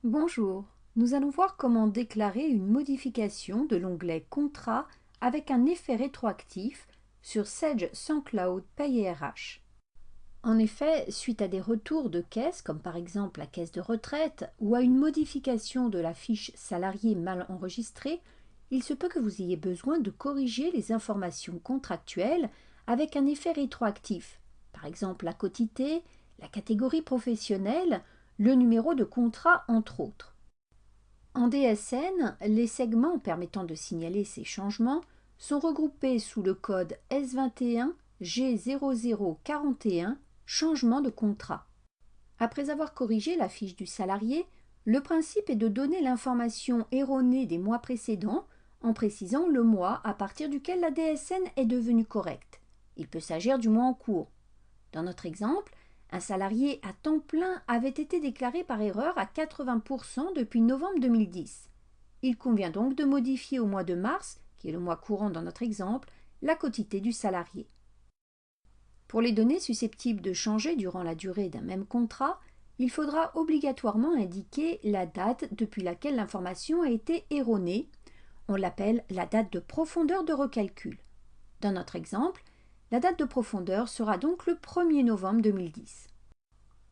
Bonjour, nous allons voir comment déclarer une modification de l'onglet Contrat avec un effet rétroactif sur Sage SunCloud Pay RH. En effet, suite à des retours de caisse, comme par exemple la caisse de retraite, ou à une modification de la fiche salarié mal enregistrée, il se peut que vous ayez besoin de corriger les informations contractuelles avec un effet rétroactif, par exemple la quotité, la catégorie professionnelle, le numéro de contrat entre autres. En DSN, les segments permettant de signaler ces changements sont regroupés sous le code S21 G0041 Changement de contrat. Après avoir corrigé la fiche du salarié, le principe est de donner l'information erronée des mois précédents en précisant le mois à partir duquel la DSN est devenue correcte. Il peut s'agir du mois en cours. Dans notre exemple, un salarié à temps plein avait été déclaré par erreur à 80% depuis novembre 2010. Il convient donc de modifier au mois de mars, qui est le mois courant dans notre exemple, la quotité du salarié. Pour les données susceptibles de changer durant la durée d'un même contrat, il faudra obligatoirement indiquer la date depuis laquelle l'information a été erronée. On l'appelle la date de profondeur de recalcul. Dans notre exemple, la date de profondeur sera donc le 1er novembre 2010.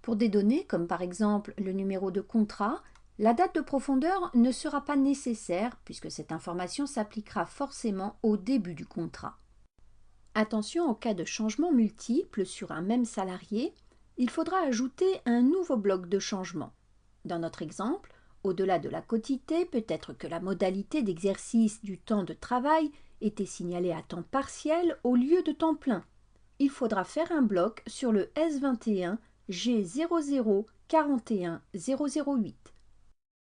Pour des données comme par exemple le numéro de contrat, la date de profondeur ne sera pas nécessaire puisque cette information s'appliquera forcément au début du contrat. Attention, en cas de changement multiple sur un même salarié, il faudra ajouter un nouveau bloc de changement. Dans notre exemple, au-delà de la quotité, peut-être que la modalité d'exercice du temps de travail était signalée à temps partiel au lieu de temps plein. Il faudra faire un bloc sur le S21 G0041 008.